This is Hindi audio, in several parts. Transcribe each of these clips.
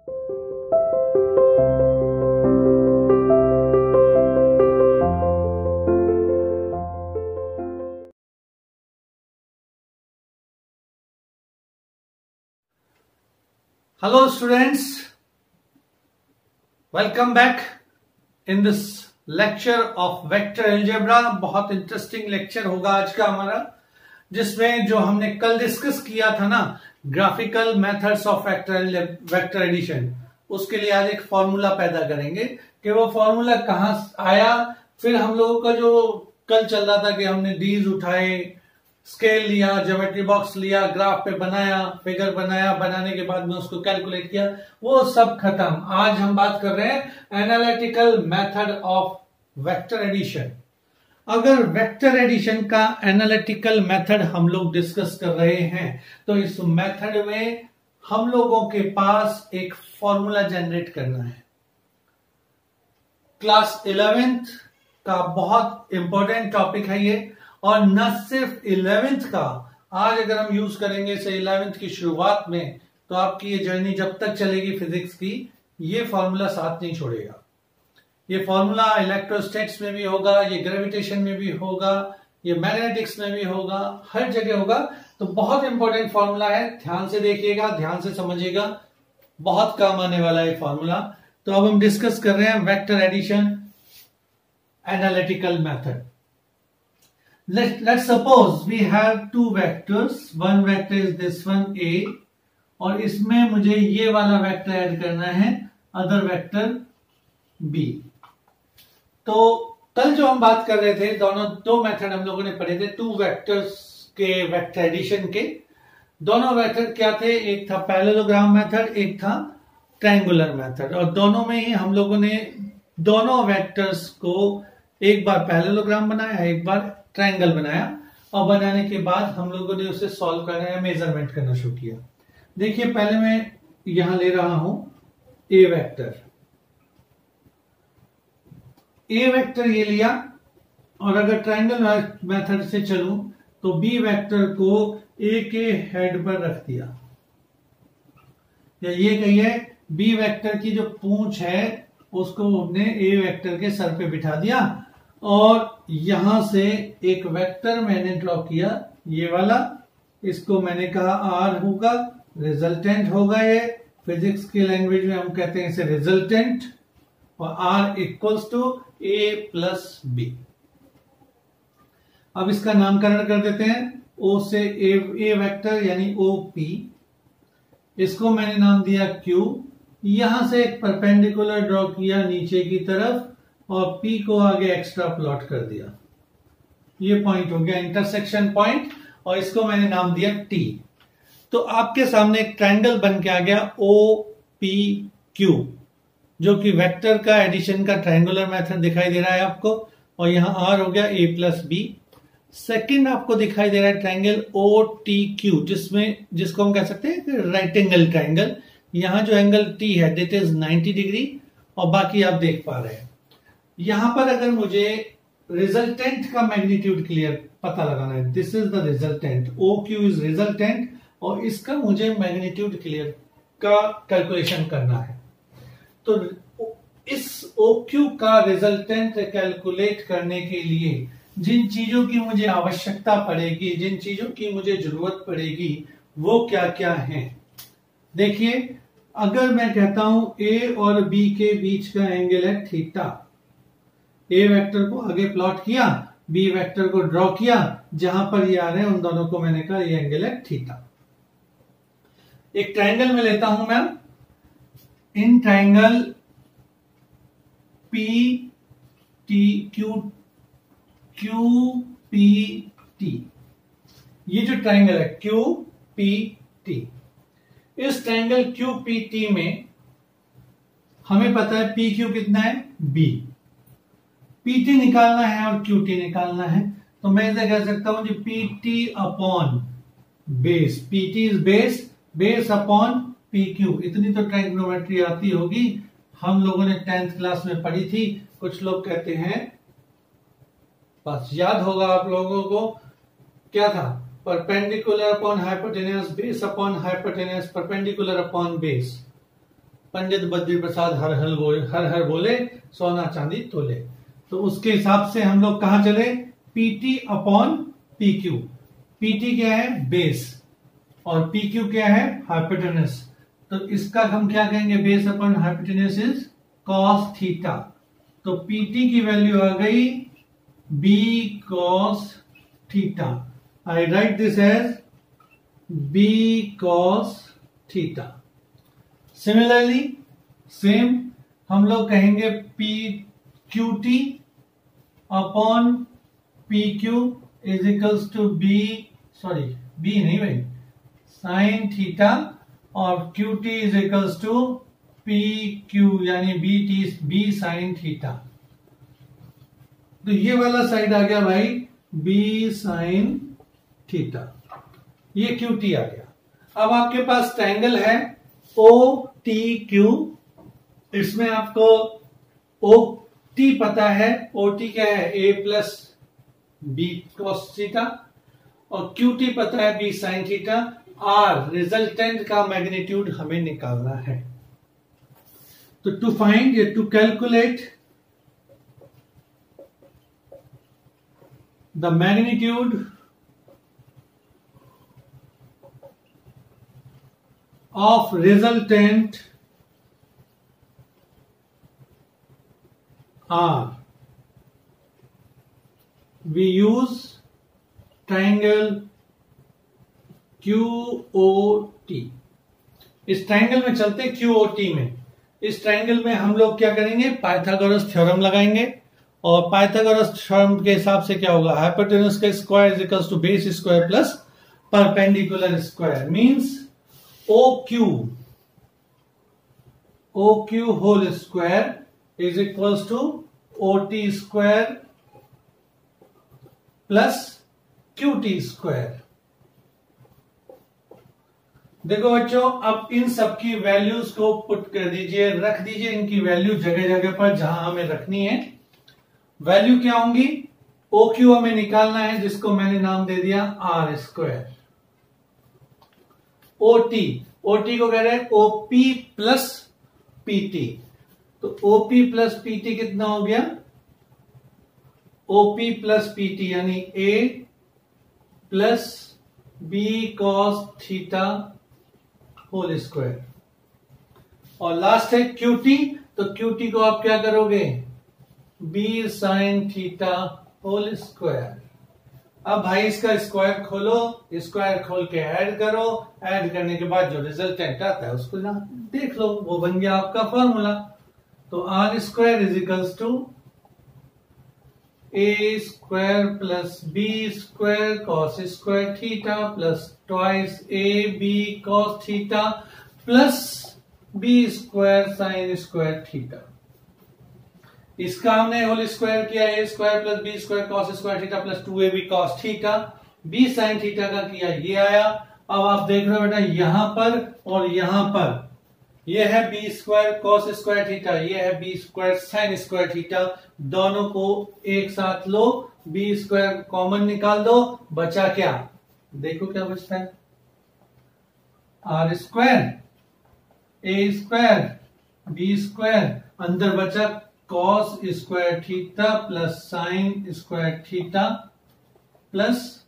Hello students, welcome back in this lecture of vector algebra। बहुत इंटरेस्टिंग लेक्चर होगा आज का हमारा, जिसमें जो हमने कल डिस्कस किया था ना, graphical methods of vector addition, उसके लिए आज एक फॉर्मूला पैदा करेंगे कि वो फॉर्मूला कहाँ आया। फिर हम लोगों का जो कल चल रहा था कि हमने डीज उठाए, स्केल लिया, ज्योमेट्री बॉक्स लिया, ग्राफ पे बनाया, फिगर बनाया, बनाने के बाद में उसको कैलकुलेट किया, वो सब खत्म। आज हम बात कर रहे हैं analytical method of vector addition. अगर वेक्टर एडिशन का एनालिटिकल मेथड हम लोग डिस्कस कर रहे हैं तो इस मेथड में हम लोगों के पास एक फॉर्मूला जनरेट करना है। क्लास 11th का बहुत इंपॉर्टेंट टॉपिक है ये, और न सिर्फ 11th का, आज अगर हम यूज करेंगे से 11th की शुरुआत में, तो आपकी ये जर्नी जब तक चलेगी फिजिक्स की, ये फॉर्मूला साथ नहीं छोड़ेगा। ये फॉर्मूला इलेक्ट्रोस्टैटिक्स में भी होगा, ये ग्रेविटेशन में भी होगा, ये मैग्नेटिक्स में भी होगा, हर जगह होगा। तो बहुत इंपॉर्टेंट फॉर्मूला है, ध्यान से देखिएगा, ध्यान से समझिएगा, बहुत काम आने वाला है फॉर्मूला। तो अब हम डिस्कस कर रहे हैं vector addition analytical method. Let's suppose we have two vectors. One vector is this one A, और इसमें मुझे ये वाला वेक्टर ऐड करना है, अदर वेक्टर B। तो कल जो हम बात कर रहे थे, दो मेथड हम लोगों ने पढ़े थे, टू वेक्टर्स के वेक्टर एडिशन के। दोनों मेथड क्या थे? एक था पैरेललोग्राम मेथड, एक था ट्रायंगुलर मेथड। और दोनों में ही हम लोगों ने दोनों वेक्टर्स को एक बार पैरेललोग्राम बनाया, एक बार ट्रायंगल बनाया, और बनाने के बाद हम लोगों ने उसे सॉल्व करना है, मेजरमेंट करना शुरू किया। देखिए, पहले मैं यहां ले रहा हूं ए वेक्टर। ए वेक्टर ये लिया, और अगर ट्रायंगल मेथड से चलूं तो बी वेक्टर को ए के हेड पर रख दिया, या ये कहिए बी वेक्टर की जो पूंछ है उसको हमने ए वेक्टर के सर पे बिठा दिया, और यहां से एक वेक्टर मैंने ड्रॉ किया, ये वाला। इसको मैंने कहा आर होगा, रिजल्टेंट होगा। ये फिजिक्स की लैंग्वेज में हम कहते हैं इसे रिजल्टेंट, और R equals to A plus B. अब इसका नामकरण कर देते हैं, ओ से ए वेक्टर यानी ओ पी। इसको मैंने नाम दिया क्यू। यहां से एक परपेंडिकुलर ड्रॉ किया नीचे की तरफ, और P को आगे एक्स्ट्रा प्लॉट कर दिया। ये पॉइंट हो गया इंटरसेक्शन पॉइंट, और इसको मैंने नाम दिया T। तो आपके सामने एक ट्रायंगल बन के आ गया OPQ, जो कि वेक्टर का एडिशन का ट्रायंगुलर मेथड दिखाई दे रहा है आपको। और यहां R हो गया A प्लस बी। सेकेंड आपको दिखाई दे रहा है ट्रायंगल OTQ, जिसको हम कह सकते हैं राइट एंगल ट्रायंगल। यहां जो एंगल T है दैट इज 90 डिग्री, और बाकी आप देख पा रहे हैं। यहां पर अगर मुझे रिजल्टेंट का मैग्नीट्यूड क्लियर पता लगाना है, this is the resultant, O Q is resultant, और इसका मुझे मैग्नीट्यूड क्लियर का कैलकुलेशन करना है। तो इस ओ क्यू का रिजल्टेंट कैलकुलेट करने के लिए जिन चीजों की मुझे आवश्यकता पड़ेगी, जिन चीजों की मुझे जरूरत पड़ेगी, वो क्या क्या है। देखिए, अगर मैं कहता हूं ए और बी के बीच का एंगल है थीटा, ए वेक्टर को आगे प्लॉट किया, बी वेक्टर को ड्रॉ किया, जहां पर ये आ रहे हैं उन दोनों को मैंने कहा ये एंगल है थीटा। एक ट्रायंगल में लेता हूं मैं, in triangle P T Q P T, ये जो ट्रायंगल है क्यू पी टी, इस ट्रायंगल क्यू पी टी में हमें पता है पी क्यू कितना है, बी। पीटी निकालना है और क्यूटी निकालना है, तो मैं इसे कह सकता हूं जी PT upon base. PT is base, base upon P Q. इतनी तो ट्रायंगोनोमेट्री आती होगी, हम लोगों ने 10th क्लास में पढ़ी थी। कुछ लोग कहते हैं, बस याद होगा आप लोगों को, क्या था, perpendicular upon hypotenuse, base upon hypotenuse, perpendicular upon base. Pandit Badri Prasad हर हर बोले, सोना चांदी तोले। तो उसके हिसाब से हम लोग कहां चले, PT अपॉन PQ। PT क्या है, बेस, और PQ क्या है, हाइपोटेनस। तो इसका हम क्या कहेंगे, base upon hypotenuse is cos theta. तो PT की वैल्यू आ गई B cos theta. I write this as B cos theta. Similarly same हम लोग कहेंगे QT upon PQ is equals to B नहीं भाई, साइन थीटा, और QT is equals to PQ यानी B साइन थीटा। तो ये वाला साइड आ गया भाई B साइन थीटा, ये QT आ गया। अब आपके पास ट्रायंगल है OTQ, इसमें आपको OT पता है, OT क्या है, A plus B cos theta, और QT पता है B sine theta. R resultant का मैग्नीट्यूड हमें निकालना है। तो to calculate the magnitude of resultant R, we use triangle QOT। इस ट्रायंगल में चलते QOT में। इस ट्रायंगल में हम लोग क्या करेंगे, पाइथागोरस थ्योरम लगाएंगे, और पाइथागोरस थ्योरम के हिसाब से क्या होगा, हाइपोटेनस का square is equals to base square plus perpendicular square, means OQ whole square is equals to OT square plus QT square. देखो बच्चों, अब इन सब की वैल्यूज को पुट कर दीजिए, रख दीजिए इनकी वैल्यू जगह जगह पर जहां हमें रखनी है। वैल्यू क्या होंगी, OQ हमें निकालना है, जिसको मैंने नाम दे दिया R स्क्वायर। OT को कह रहे हैं OP प्लस PT। तो OP प्लस PT कितना हो गया, OP प्लस PT यानी A plus B cos theta whole square, और लास्ट है QT। तो QT को आप क्या करोगे, B sine theta whole square. अब भाई इसका स्क्वायर खोलो, स्क्वायर खोल के ऐड करो, ऐड करने के बाद जो रिजल्टेंट आता है उसको ना देख लो, वो बन गया आपका फॉर्मूला। तो R square is equals to A square plus B square cos square theta plus twice AB cos theta plus B square sine square theta. इसका हमने होल स्क्वायर किया, A square plus B square cos square theta plus 2AB cos theta, B sine theta का किया, ये आया। अब आप देख रहे हो बेटा, यहां पर और यहां पर, ये है B square cos square theta, ये है B square sine square theta. दोनों को एक साथ लो, B स्क्वायर कॉमन निकाल दो, बचा क्या, देखो क्या बचता है, R square A square B square, अंदर बचा cos square theta plus sign square theta plus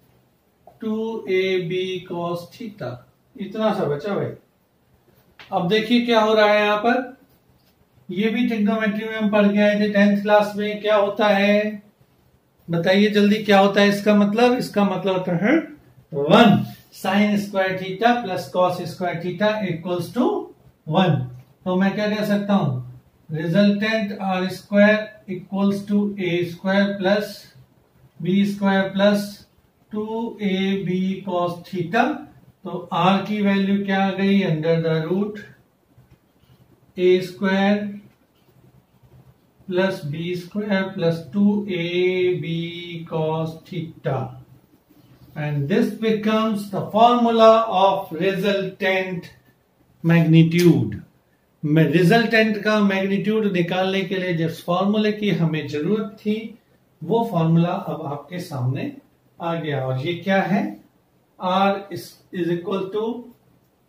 2AB cos theta, इतना सा बचा भाई। अब देखिए क्या हो रहा है यहां पर, ये भी ट्रिग्नोमेट्री में हम पढ़ के आए थे 10th क्लास में। क्या होता है बताइए जल्दी, क्या होता है इसका मतलब, इसका मतलब होता है 1 sine square theta plus cos square theta equals to 1। तो मैं क्या कह सकता हूं, resultant R square equals to A square plus B square plus 2AB cos theta. तो R की वैल्यू क्या आ गई, under the root A square plus B square plus 2AB cos theta, and this becomes the formula of resultant magnitude। Resultant का मैग्नीट्यूड निकालने के लिए जिस फॉर्मूले की हमें जरूरत थी, वो फॉर्मूला अब आपके सामने आ गया। और ये क्या है, R is equal to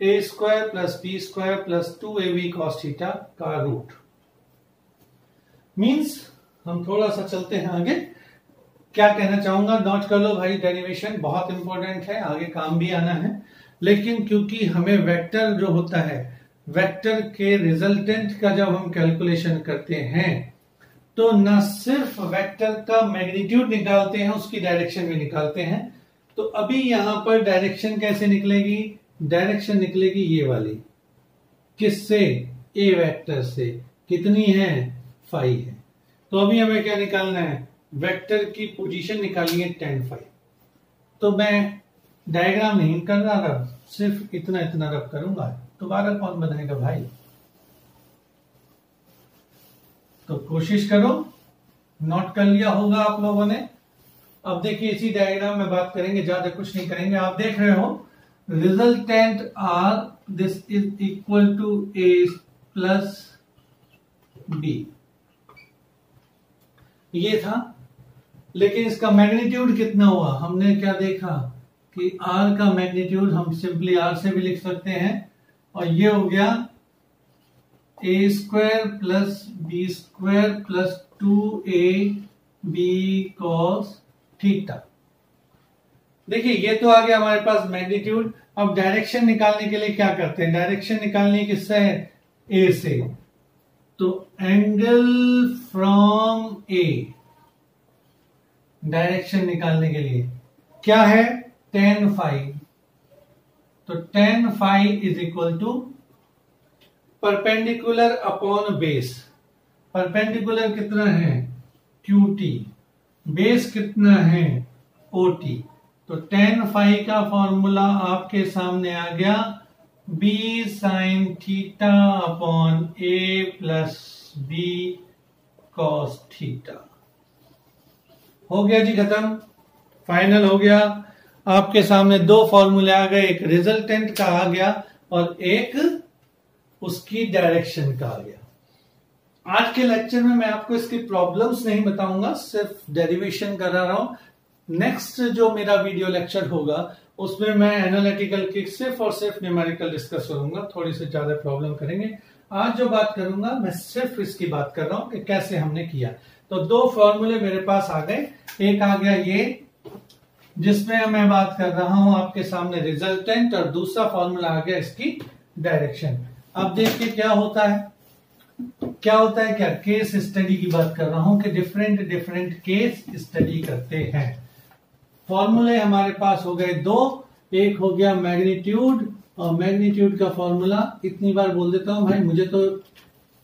A square plus B square plus 2ab cos theta का रूट। मीन्स हम थोड़ा सा चलते हैं आगे। क्या कहना चाहूंगा, नोट कर लो भाई, डेरिवेशन बहुत इंपॉर्टेंट है, आगे काम भी आना है। लेकिन क्योंकि हमें वेक्टर जो होता है, वेक्टर के रिजल्टेंट का जब हम कैलकुलेशन करते हैं तो न सिर्फ वेक्टर का मैग्नीट्यूड निकालते हैं, उसकी डायरेक्शन भी निकालते हैं। तो अभी यहां पर डायरेक्शन कैसे निकलेगी, डायरेक्शन निकलेगी ये वाली, किससे, ए वेक्टर से, कितनी है, फाई है। तो अभी हमें क्या निकालना है, वेक्टर की पोजीशन निकालनी है tan फाई। तो मैं डायग्राम नहीं कर रहा रब, सिर्फ इतना इतना रब करूंगा, दोबारा कौन बनाएगा भाई। तो कोशिश करो, नोट कर लिया होगा आप लोगों ने। अब देखिए इसी डायग्राम में बात करेंगे, ज्यादा कुछ नहीं करेंगे। आप देख रहे हो resultant R, this is equal to A plus B, ये था। लेकिन इसका मैग्नीट्यूड कितना हुआ, हमने क्या देखा कि r का मैग्नीट्यूड हम सिंपली r से भी लिख सकते हैं, और ये हो गया a square plus B square plus 2ab cos theta. देखिए ये तो आ गया हमारे पास मैग्नीट्यूड। अब डायरेक्शन निकालने के लिए क्या करते हैं, डायरेक्शन निकालनी किससे है, ए से। तो एंगल फ्रॉम ए, डायरेक्शन निकालने के लिए क्या है, tan फाई। तो tan phi is equal to perpendicular upon base. Perpendicular कितना है, QT, बेस कितना है, OT। तो tan फाई का फॉर्मूला आपके सामने आ गया, b sin theta upon a plus b cos theta. हो गया जी, खत्म, फाइनल हो गया। आपके सामने दो फॉर्मूले आ गए, एक रिजल्टेंट का आ गया और एक उसकी डायरेक्शन का आ गया। आज के लेक्चर में मैं आपको इसकी प्रॉब्लम्स नहीं बताऊंगा, सिर्फ डेरिवेशन करा रहा हूं। नेक्स्ट जो मेरा वीडियो लेक्चर होगा उसमें मैं एनालिटिकल की सिर्फ और सिर्फ न्यूमेरिकल डिस्कस करूंगा, थोड़ी सी ज्यादा प्रॉब्लम करेंगे। आज जो बात करूंगा मैं सिर्फ इसकी बात कर रहा हूं कि कैसे हमने किया। तो दो फॉर्मूले मेरे पास आ गए, एक आ गया ये जिसमें मैं बात कर रहा हूं आपके सामने रिजल्टेंट, और दूसरा फॉर्मूला आ गया इसकी डायरेक्शन। अब देखिए क्या होता है, क्या केस स्टडी की बात कर रहा हूं कि डिफरेंट डिफरेंट केस स्टडी करते हैं। फॉर्मूले हमारे पास हो गए दो, एक हो गया मैग्नीट्यूड, और मैग्नीट्यूड का फॉर्मूला इतनी बार बोल देता हूं भाई, मुझे तो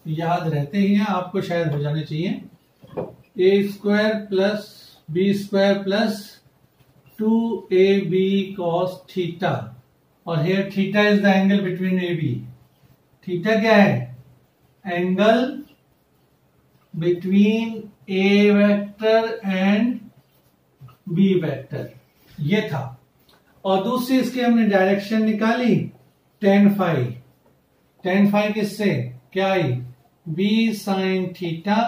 याद रहते ही हैं, आपको शायद हो जाने चाहिए। A square plus B square plus 2ab cos theta, और here theta is the angle between a b. Theta क्या है, angle between a vector and b vector, ये था। और दूसरी इसकी हमने डायरेक्शन निकाली, tan फाई। tan फाई किससे, क्या आई, b sin theta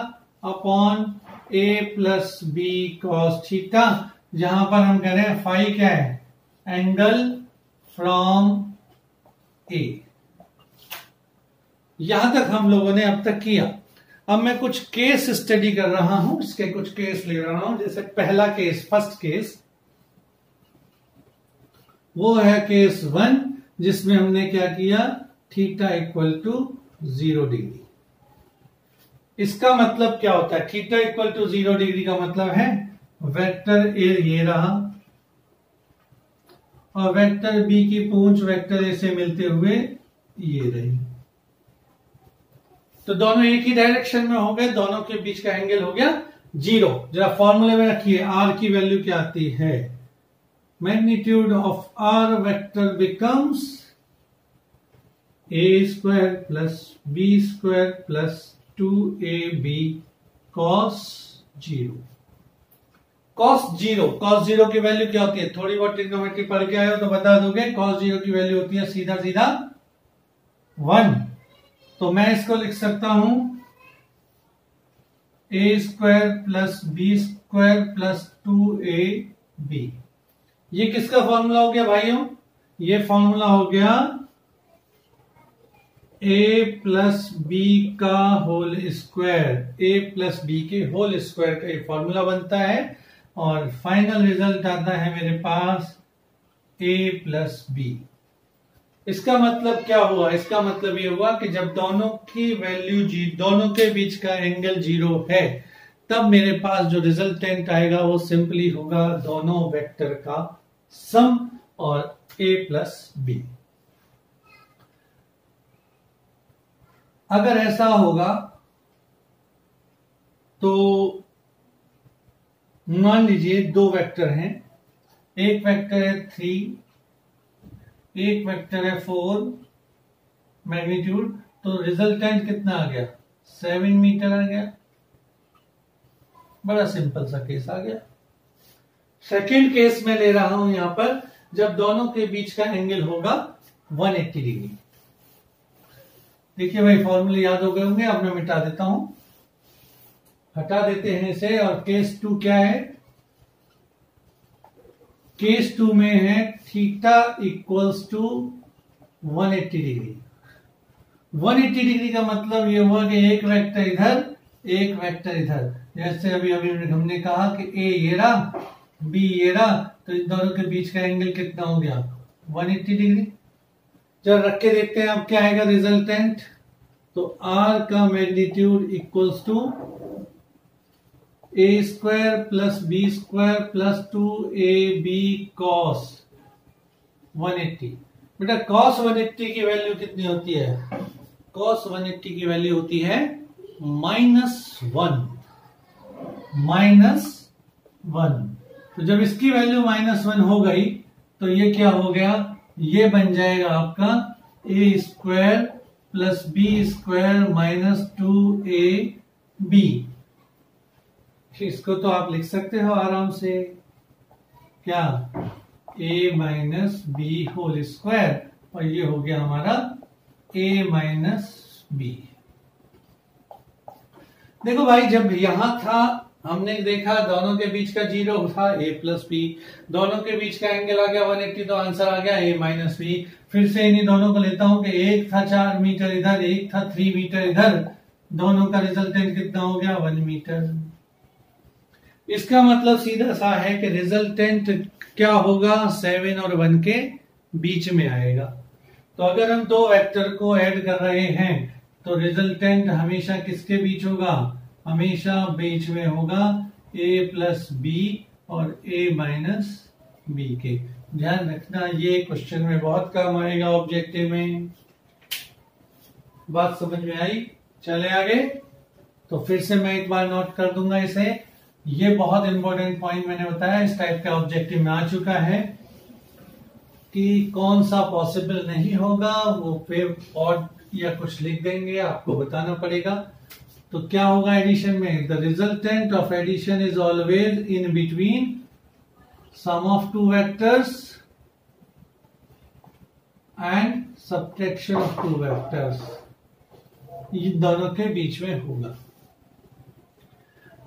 upon a plus B cos theta, जहां पर हम कह रहे हैं फाई क्या है, एंगल फ्रॉम ए। यहां तक हम लोगों ने अब तक किया। अब मैं कुछ केस स्टडी कर रहा हूं, इसके कुछ केस ले रहा हूं। जैसे पहला केस, फर्स्ट केस, वो है केस 1, जिसमें हमने क्या किया, थीटा इक्वल टू 0 डिग्री। इसका मतलब क्या होता है, थीटा इक्वल टू 0 डिग्री का मतलब है वेक्टर ए ये रहा और वेक्टर बी की पूंछ वेक्टर ए से मिलते हुए ये रही। तो दोनों एक ही डायरेक्शन में हो गए, दोनों के बीच का एंगल हो गया 0। जरा फॉर्मूले में रखिए, आर की वैल्यू क्या आती है, magnitude of R vector becomes A square plus B square plus 2ab cos 0। cos 0 की वैल्यू क्या होती है, थोड़ी बहुत ट्रिग्नोमेट्री पढ़ के आए हो तो बता दोगे। cos 0 की वैल्यू होती है सीधा सीधा 1। तो मैं इसको लिख सकता हूं a square plus B square plus 2ab। ये किसका फॉर्मूला हो गया भाइयों, ये फॉर्मूला हो गया ए प्लस बी का होल स्क्वायर, ए प्लस बी के होल स्क्वायर का ये फॉर्मूला बनता है और फाइनल रिजल्ट आता है मेरे पास ए प्लस बी। इसका मतलब क्या हुआ? इसका मतलब ये हुआ कि जब दोनों की वैल्यू दोनों के बीच का एंगल 0 है तब मेरे पास जो रिजल्टेंट आएगा वो सिंपली होगा दोनों वेक्टर का सम और a प्लस बी। अगर ऐसा होगा तो मान लीजिए दो वेक्टर हैं, एक वेक्टर है 3, एक वेक्टर है 4 मैग्नीट्यूड, तो रिजल्टेंट कितना आ गया? 7 मीटर आ गया। बड़ा सिंपल सा केस आ गया। सेकेंड केस में ले रहा हूं यहां पर जब दोनों के बीच का एंगल होगा 180 डिग्री। देखिए भाई फॉर्मूले याद हो गए होंगे, अब मैं मिटा देता हूं, हटा देते हैं इसे। और केस 2 क्या है? केस 2 में है theta equals to 180 degree. 180 degree का मतलब ये हुआ कि एक वेक्टर इधर एक वेक्टर इधर। जैसे अभी अभी हमने कहा कि ए ये रहा, बी ये रहा, तो इन दोनों के बीच का एंगल कितना हो गया? 180 डिग्री। जब रख के देखते हैं अब क्या आएगा रिजल्टेंट। तो आर का magnitude equals to A square plus B square plus 2ab cos 180। बेटा कॉस 180 की वैल्यू कितनी होती है? कॉस 180 की वैल्यू होती है -1। तो जब इसकी वैल्यू -1 हो गई तो ये क्या हो गया? ये बन जाएगा आपका a square plus B square minus 2ab। इसको तो आप लिख सकते हो आराम से, क्या? a minus B whole square, और ये हो गया हमारा a माइनस बी। देखो भाई जब यहां था हमने देखा दोनों के बीच का 0 था a प्लस बी, दोनों के बीच का एंगल आ गया 180, तो आंसर आ गया a माइनस बी। फिर से इन्हीं दोनों को लेता हूं कि एक था 4 मीटर इधर, एक था 3 मीटर इधर, दोनों का रिजल्टेंट कितना हो गया? 1 मीटर। इसका मतलब सीधा सा है कि रिजल्टेंट क्या होगा? 7 और 1 के बीच में आएगा। तो अगर हम दो वेक्टर को ऐड कर रहे हैं तो रिजल्टेंट हमेशा किसके बीच होगा? हमेशा बीच में होगा a प्लस बी और a माइनस बी के। ध्यान रखना ये क्वेश्चन में बहुत काम आएगा ऑब्जेक्टिव में। बात समझ में आई? चले आगे। तो फिर से मैं एक बार नोट कर दूंगा इसे। ये बहुत इंपॉर्टेंट पॉइंट मैंने बताया, इस टाइप का ऑब्जेक्टिव में आ चुका है कि कौन सा पॉसिबल नहीं होगा वो फिर ऑड या कुछ लिख देंगे, आपको बताना पड़ेगा। तो क्या होगा एडिशन में? The resultant of addition is always in between sum of two vectors and subtraction of two vectors, इन दोनों के बीच में होगा।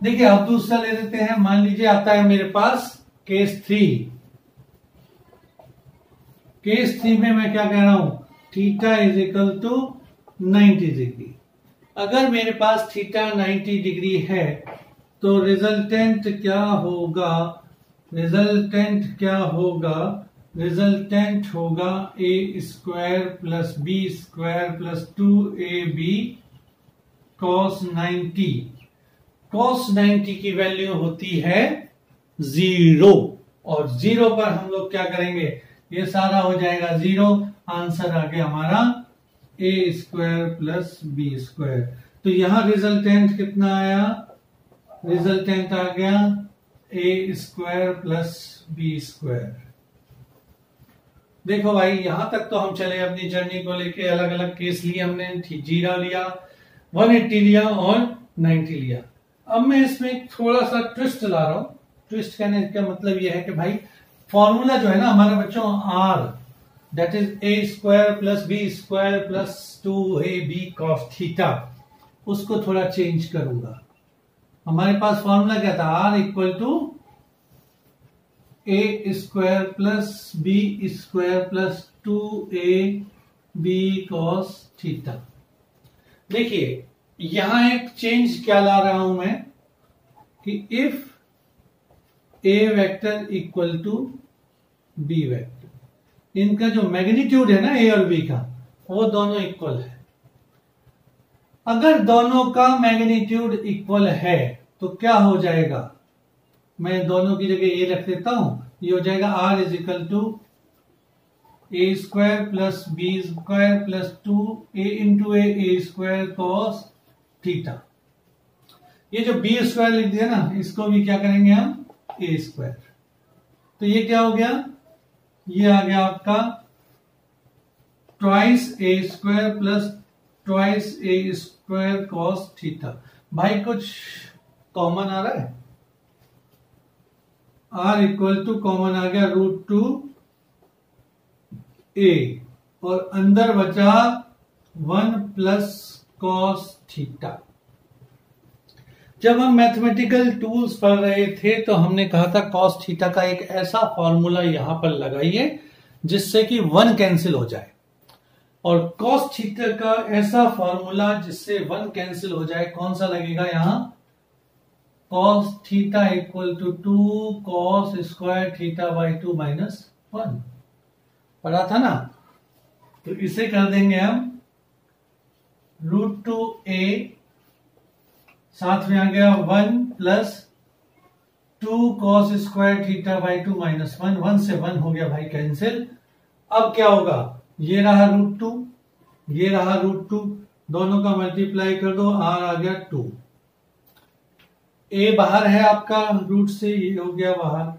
देखिए अब दूसरा ले लेते हैं। मान लीजिए आता है मेरे पास केस 3। केस 3 में मैं क्या कह रहा हूं? Theta is equal to 90 degree. अगर मेरे पास थीटा 90 डिग्री है तो रिजल्टेंट क्या होगा? रिजल्टेंट होगा a square plus B square plus 2ab cos 90। Cos 90 की वैल्यू होती है 0, और 0 पर हम लोग क्या करेंगे? ये सारा हो जाएगा 0। आंसर आ गया हमारा a square plus B square. तो यहां रिजल्टेंट कितना आया? रिजल्टेंट आ गया a square plus B square. देखो भाई यहां तक तो हम चले अपनी जर्नी को लेके, अलग अलग केस लिए हमने, 0 लिया, 180 लिया और 90 लिया। अब मैं इसमें थोड़ा सा ट्विस्ट ला रहा हूं। ट्विस्ट कहने का मतलब यह है कि भाई फॉर्मूला जो है ना हमारे बच्चों r, that is a square plus B square plus 2ab cos theta, उसको थोड़ा चेंज करूंगा। हमारे पास फॉर्मूला क्या था? r equal to a square plus B square plus 2ab B cos theta. देखिए यहां एक चेंज क्या ला रहा हूं मैं कि if A vector equal to B vector, इनका जो मैग्नीट्यूड है ना ए और बी का, वो दोनों इक्वल है। अगर दोनों का मैग्नीट्यूड इक्वल है तो क्या हो जाएगा, मैं दोनों की जगह ए रख देता हूं, ये हो जाएगा R is equal to A square plus B square plus 2 A into A square cos theta. ये जो बी स्क्वायर लिख दिया ना, इसको भी क्या करेंगे हम ए स्क्वायर। तो ये क्या हो गया, ये आ गया आपका ट्वाइस ए स्क्वायर प्लस ट्वाइस ए स्क्वायर कॉस थीटा। भाई कुछ कॉमन आ रहा है, आर इक्वल टू कॉमन आ गया √2 ए और अंदर बचा 1 प्लस कॉस थीटा। जब हम मैथमेटिकल टूल्स पढ़ रहे थे तो हमने कहा था कॉस थीटा का एक ऐसा फॉर्मूला यहां पर लगाइए जिससे कि 1 कैंसिल हो जाए, और कॉस थीटा का ऐसा फॉर्मूला जिससे 1 कैंसिल हो जाए कौन सा लगेगा यहां, cos theta equal to 2 cos square theta by 2 minus 1 पढ़ा था ना। तो इसे कर देंगे हम √2 ए, साथ में आ गया 1 plus 2 cos square theta by 2 minus 1, 1 से 1 हो गया भाई कैंसिल। अब क्या होगा, ये रहा √2, ये रहा √2, दोनों का मल्टीप्लाई कर दो, आर आ गया 2, ए बाहर है आपका रूट से, ये हो गया बाहर,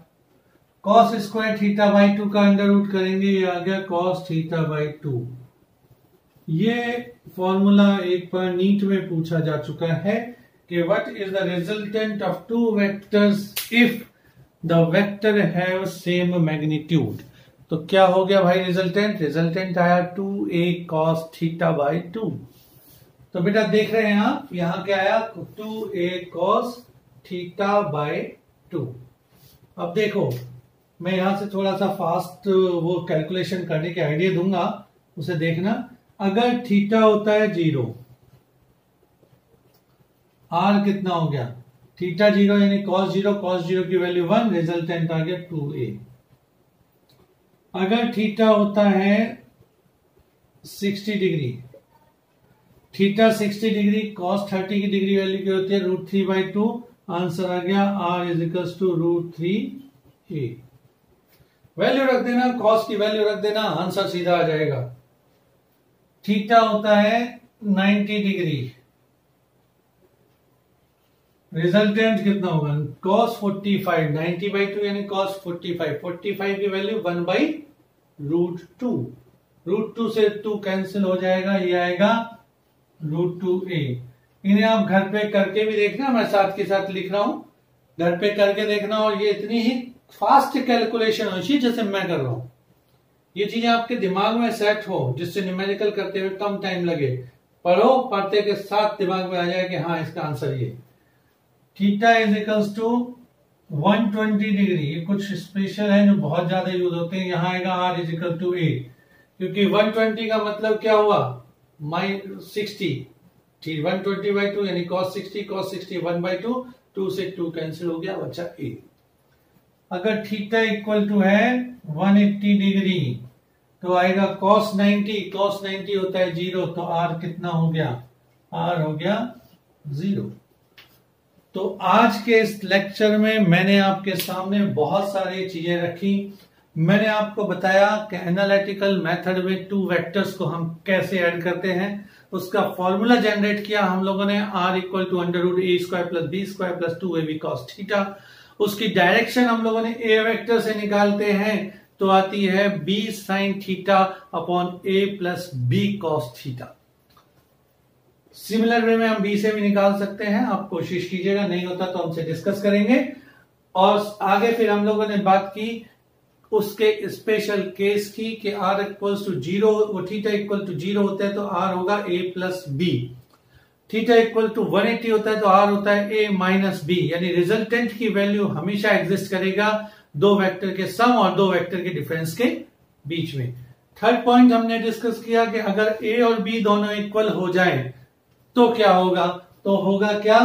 कॉस स्क्वायर थीटा बाई 2 का अंडर रूट करेंगे, ये आ गया कॉस थीटा बाई 2। ये फॉर्मूला एक बार नीट में पूछा जा चुका है कि what is the resultant of 2 vectors if the vector have same magnitude. तो क्या हो गया भाई रिजल्टेंट, रिजल्टेंट आया 2a cos थीटा बाई 2। तो बेटा देख रहे हैं आप, यहां क्या आया 2a cos थीटा बाई 2। अब देखो मैं यहां से थोड़ा सा फास्ट वो कैलकुलेशन करने के आइडिया दूंगा, उसे देखना। अगर थीटा होता है 0, आर कितना हो गया, थीटा 0 यानी cos 0, cos 0 की वैल्यू 1, रिजल्टेंट आ गया 2a। अगर थीटा होता है 60 डिग्री, थीटा 60 डिग्री, cos 30 की डिग्री वैल्यू क्या होती है √3 बाई 2, आंसर आ गया r is equal to √3a। Value रख देना, cos की वैल्यू रख देना, आंसर सीधा आ जाएगा। थीटा होता है 90 डिग्री, रिजल्टेंट कितना होगा cos 45, 90 बाई 2 यानी cos 45, 45 की वैल्यू 1 बाई √2, √2 से 2 कैंसिल हो जाएगा, ये आएगा √2a। इन्हें आप घर पे करके भी देखना, मैं साथ के साथ लिख रहा हूं, घर पे करके देखना, और ये इतनी ही फास्ट कैलकुलेशन हो चाहिए जैसे मैं कर रहा हूं। ये चीजें आपके दिमाग में सेट हो जिससे न्यूमेरिकल करते हुए कम टाइम लगे। पढ़ो, पढ़ते के साथ दिमाग में आ जाए कि हाँ इसका आंसर ये। Theta is equals to 120 degree, ये कुछ स्पेशल है जो बहुत ज्यादा यूज होते हैं। यहां आएगा r is equal to a, क्योंकि 120 का मतलब क्या हुआ -60, 120 बाई 2 यानी cos 60, cos 60 1 बाई 2, 2 से 2 कैंसिल हो गया, बचा a। अगर थीटा इक्वल टू है 180 डिग्री तो आएगा cos 90, cos 90 होता है 0, तो r कितना हो गया, r हो गया 0। तो आज के इस लेक्चर में मैंने आपके सामने बहुत सारी चीजें रखी। मैंने आपको बताया कि एनालिटिकल मेथड में 2 वेक्टर्स को हम कैसे ऐड करते हैं, उसका फॉर्मूला जनरेट किया हम लोगों ने, r equal to √a square plus b square plus 2ab cos theta. उसकी डायरेक्शन हम लोगों ने a वेक्टर से निकालते हैं तो आती है b sin theta upon a plus b cos theta. Similar way में हम b से भी निकाल सकते हैं, आप कोशिश कीजिएगा, नहीं होता तो हमसे डिस्कस करेंगे। और आगे फिर हम लोगों ने बात की उसके स्पेशल केस की कि r इक्वल्स टू 0, वो थीटा इक्वल टू 0 होता है तो r होगा a plus b, theta equal to 180 होता है तो r होता है a माइनस b, यानी रिजल्टेंट की वैल्यू हमेशा एग्जिस्ट करेगा 2 वेक्टर के सम और 2 वेक्टर के डिफरेंस के बीच में। थर्ड पॉइंट हमने डिस्कस किया कि अगर ए और बी दोनों इक्वल हो जाए तो क्या होगा, तो होगा क्या,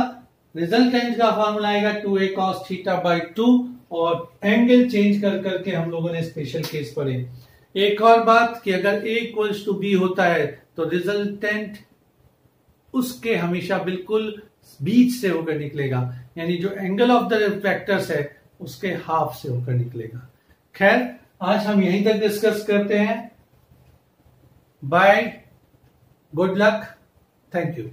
रिजल्टेंट का फॉर्मूला आएगा 2a cos थीटा बाई 2 और एंगल चेंज कर करके हम लोगों ने स्पेशल केस पढ़े। एक और बात कि अगर a इक्वल्स टू बी होता है तो रिजल्टेंट उसके हमेशा बिल्कुल बीच से होकर निकलेगा, यानी जो एंगल ऑफ द वेक्टर्स है उसके हाफ से होकर निकलेगा। खैर आज हम यहीं तक डिस्कस करते हैं। Bye, good luck, thank you.